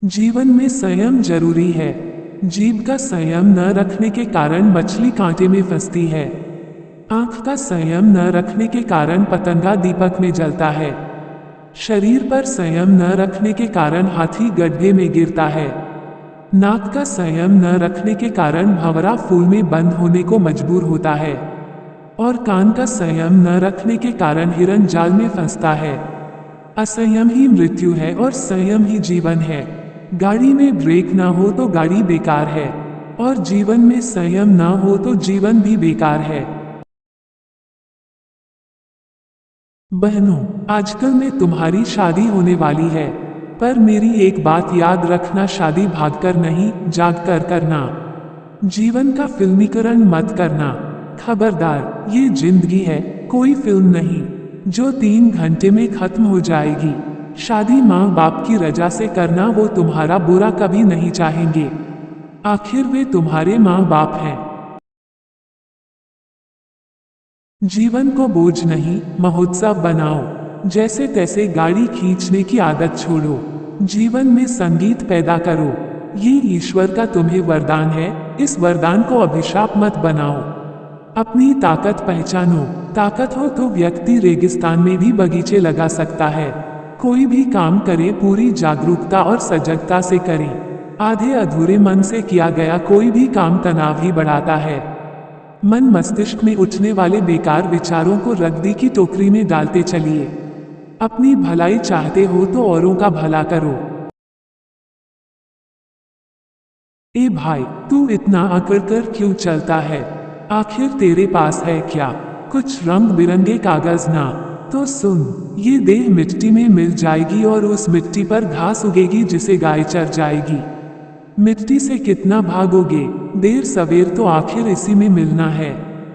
जीवन में संयम जरूरी है। जीभ का संयम न रखने के कारण मछली कांटे में फंसती है। आंख का संयम न रखने के कारण पतंगा दीपक में जलता है। शरीर पर संयम न रखने के कारण हाथी गड्ढे में गिरता है। नाक का संयम न रखने के कारण भंवरा फूल में बंद होने को मजबूर होता है। और कान का संयम न रखने के कारण हिरन जाल में फंसता है। असंयम ही मृत्यु है और संयम ही जीवन है। गाड़ी में ब्रेक ना हो तो गाड़ी बेकार है, और जीवन में संयम ना हो तो जीवन भी बेकार है। बहनों, आजकल में तुम्हारी शादी होने वाली है, पर मेरी एक बात याद रखना, शादी भागकर नहीं, जागकर करना। जीवन का फिल्मीकरण मत करना। खबरदार, ये जिंदगी है, कोई फिल्म नहीं, जो 3 घंटे में खत्म हो जाएगी। शादी माँ बाप की रजा से करना, वो तुम्हारा बुरा कभी नहीं चाहेंगे। आखिर वे तुम्हारे माँ बाप हैं। जीवन को बोझ नहीं, महोत्सव बनाओ। जैसे तैसे गाड़ी खींचने की आदत छोड़ो। जीवन में संगीत पैदा करो। ये ईश्वर का तुम्हें वरदान है, इस वरदान को अभिशाप मत बनाओ। अपनी ताकत पहचानो। ताकत हो तो व्यक्ति रेगिस्तान में भी बगीचे लगा सकता है। कोई भी काम करे पूरी जागरूकता और सजगता से करें। आधे अधूरे मन से किया गया कोई भी काम तनाव ही बढ़ाता है। मन मस्तिष्क में उठने वाले बेकार विचारों को रद्दी की टोकरी में डालते चलिए। अपनी भलाई चाहते हो तो औरों का भला करो। ए भाई, तू इतना अकड़ कर क्यों चलता है? आखिर तेरे पास है क्या कुछ रंग बिरंगे कागज? ना तो सुन, ये देह मिट्टी में मिल जाएगी और उस मिट्टी पर घास उगेगी जिसे गाय चर जाएगी। मिट्टी से कितना भागोगे? देर सवेर तो आखिर इसी में मिलना है।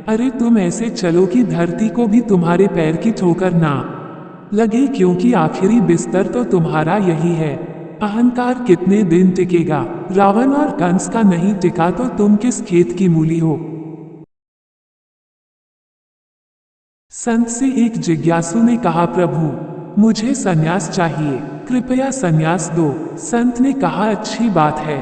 अरे तुम ऐसे चलो कि धरती को भी तुम्हारे पैर की ठोकर ना लगे, क्योंकि आखिरी बिस्तर तो तुम्हारा यही है। अहंकार कितने दिन टिकेगा? रावण और कंस का नहीं टिका तो तुम किस खेत की मूली हो? संत से एक जिज्ञासु ने कहा, प्रभु मुझे संन्यास चाहिए, कृपया संन्यास दो। संत ने कहा, अच्छी बात है,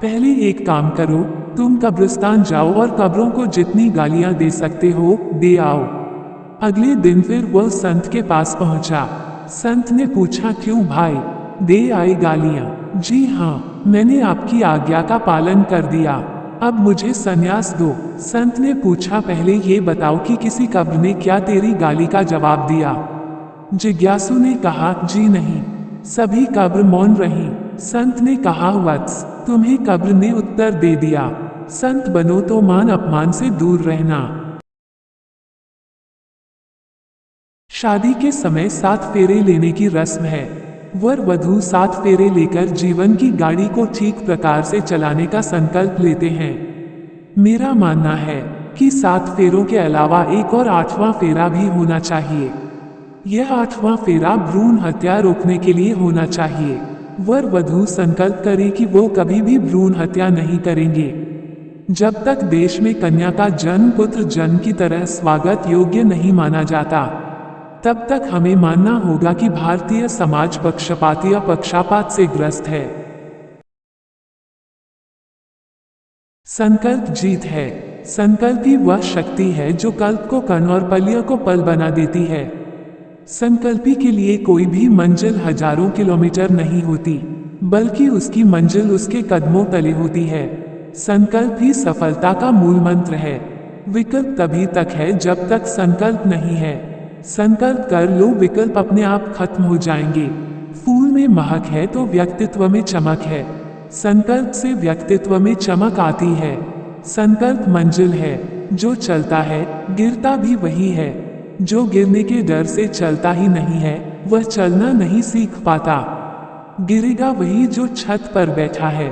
पहले एक काम करो, तुम कब्रिस्तान जाओ और कब्रों को जितनी गालियां दे सकते हो दे आओ। अगले दिन फिर वह संत के पास पहुंचा। संत ने पूछा, क्यों भाई, दे आए गालियां? जी हाँ, मैंने आपकी आज्ञा का पालन कर दिया, अब मुझे संन्यास दो। संत ने पूछा, पहले ये बताओ कि किसी कब्र ने क्या तेरी गाली का जवाब दिया? जिज्ञासु ने कहा, जी नहीं, सभी कब्र मौन रही। संत ने कहा, वत्स, तुम्हें कब्र ने उत्तर दे दिया। संत बनो तो मान अपमान से दूर रहना। शादी के समय 7 फेरे लेने की रस्म है। वर वधू 7 फेरे लेकर जीवन की गाड़ी को ठीक प्रकार से चलाने का संकल्प लेते हैं। मेरा मानना है कि 7 फेरों के अलावा एक और 8वां फेरा भी होना चाहिए। यह 8वां फेरा भ्रूण हत्या रोकने के लिए होना चाहिए। वर वधू संकल्प करें कि वो कभी भी भ्रूण हत्या नहीं करेंगे। जब तक देश में कन्या का जन्म पुत्र जन्म की तरह स्वागत योग्य नहीं माना जाता, तब तक हमें मानना होगा कि भारतीय समाज पक्षपाती या पक्षपात से ग्रस्त है। संकल्प जीत है। संकल्प ही वह शक्ति है जो कल्प को कण और पल्य को पल बना देती है। संकल्पी के लिए कोई भी मंजिल हजारों किलोमीटर नहीं होती, बल्कि उसकी मंजिल उसके कदमों तले होती है। संकल्प ही सफलता का मूल मंत्र है। विकल्प तभी तक है जब तक संकल्प नहीं है। संकल्प कर लो, विकल्प अपने आप खत्म हो जाएंगे। फूल में महक है तो व्यक्तित्व में चमक है। संकल्प से व्यक्तित्व में चमक आती है। संकल्प मंजिल है। जो चलता है गिरता भी वही है। जो गिरने के डर से चलता ही नहीं है, वह चलना नहीं सीख पाता। गिरेगा वही जो छत पर बैठा है।